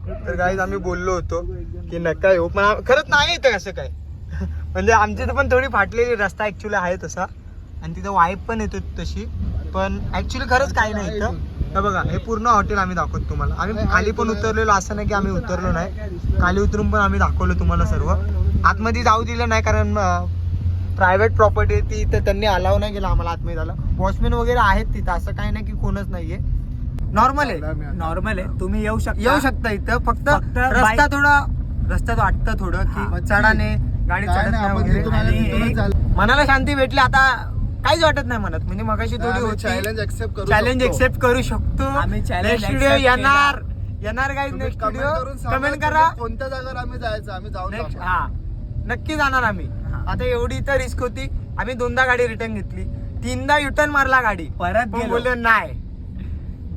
तर गाईज आम्ही बोललो होतो की नका येऊ, पण खरंच नाही येतं असं काय. म्हणजे आमच्या इथं पण थोडी फाटलेली रस्ता ऍक्च्युली आहे तसा, आणि तिथं वाईब पण येतो तशी, पण ऍक्च्युली खरंच काही नाही इथं. तर बघा हे पूर्ण हॉटेल आम्ही दाखवतो तुम्हाला. आम्ही खाली पण उतरलेलो, असं नाही की आम्ही उतरलो नाही, खाली उतरून पण आम्ही दाखवलं तुम्हाला सर्व. आतमध्ये जाऊ दिलं नाही कारण प्रायव्हेट प्रॉपर्टी ती, तर त्यांनी अलाव नाही केलं आम्हाला आतमध्ये झालं. वॉचमॅन वगैरे आहेत तिथं, असं काही नाही की कोणच नाहीये, नॉर्मल आहे. तुम्ही येऊ शकता इथं. फक्त रस्ता थोडा रस्त्यात वाटतं थोडं की चढाने गाडी चढत नाही वगैरे. मनाला शांती भेटली आता, काहीच वाटत नाही मनात. म्हणजे मगाशी थोडी होती, चॅलेंज एक्सेप्ट करू शकतो. नेक्स्ट व्हिडिओ येणार गाईज. नेक्स्ट व्हिडिओ कमेंट करा कोणत्या जागेवर आम्ही जायचं, आम्ही जाऊन हा नक्की जाणार आम्ही. आता एवढी तर रिस्क होती, आम्ही 2दा गाडी रिटर्न घेतली, 3दा युटर्न मारला गाडी, परत बोललो नाही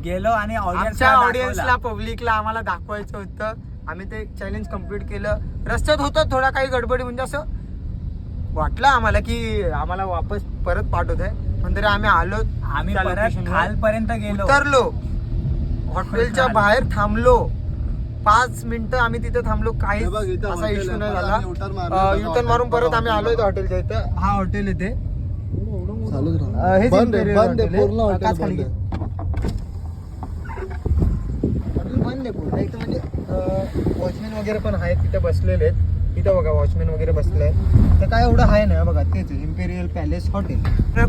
गेलो आणि ऑडियन्सला पब्लिकला आम्हाला दाखवायचं होतं. आम्ही ते चॅलेंज कम्प्लीट केलं. रस्त्यात होतं थोडा काही गडबडी, म्हणजे असं वाटलं आम्हाला की आम्हाला वापस परत पाठवत आहे, पण तरी आम्ही आलो. आम्ही परत खालपर्यंत गेलो, उतरलो, हॉटेलच्या बाहेर थांबलो 5 मिनिटं आम्ही तिथे थांबलो. काहीच असा इश्यू नाही झाला. युटर्न मारून परत आम्ही आलोय हॉटेलच्या इथं. हा हॉटेल इथे म्हणजे वॉचमॅन वगैरे पण आहेत तिथे बसलेले आहेत. इथं बघा वॉचमॅन वगैरे बसले आहेत, तर काय एवढं आहे ना. बघा तेच इम्पेरियल पॅलेस हॉटेल.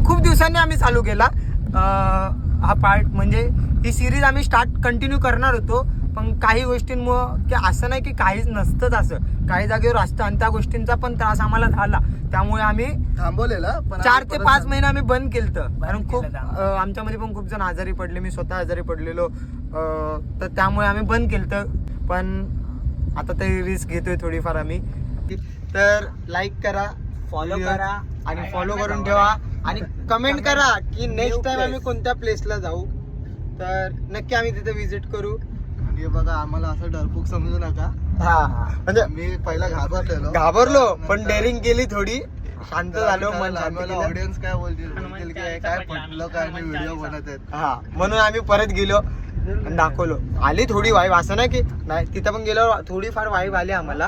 खूप दिवसांनी आम्ही चालू केला हा पार्ट. म्हणजे ही सिरीज आम्ही कंटिन्यू करणार होतो, पण काही गोष्टींमुळं की असं नाही की काहीच नसतंच, असं काही जागेवर असतं आणि त्या गोष्टींचा पण त्रास आम्हाला झाला. त्यामुळे आम्ही थांबवलेला 4 ते 5 महिने आम्ही बंद केलं. कारण खूप आमच्यामध्ये पण खूप जण आजारी पडले, मी स्वतः आजारी पडलेलो, तर त्यामुळे आम्ही बंद केलं. पण आता तरी रिस्क घेतोय थोडीफार आम्ही. तर लाईक करा, फॉलो करा आणि फॉलो करून ठेवा आणि कमेंट करा की नेक्स्ट टाइम आम्ही कोणत्या प्लेसला जाऊ, तर नक्की आम्ही तिथे विजिट करू. हे बघा, आम्हाला असं डरपूक समजू नका. हा म्हणजे मी पहिला घाबरलो, पण डेअरिंग केली थोडी, शांत झालो. मन ऑडियन्स काय बोलतील की काय पटलं काय मी व्हिडिओ बनत आहेत. हा म्हणून आम्ही परत गेलो आणि दाखवलो. आली थोडी वाईब, असं नाही की नाही, तिथं पण गेलो थोडीफार वाईब आली आम्हाला.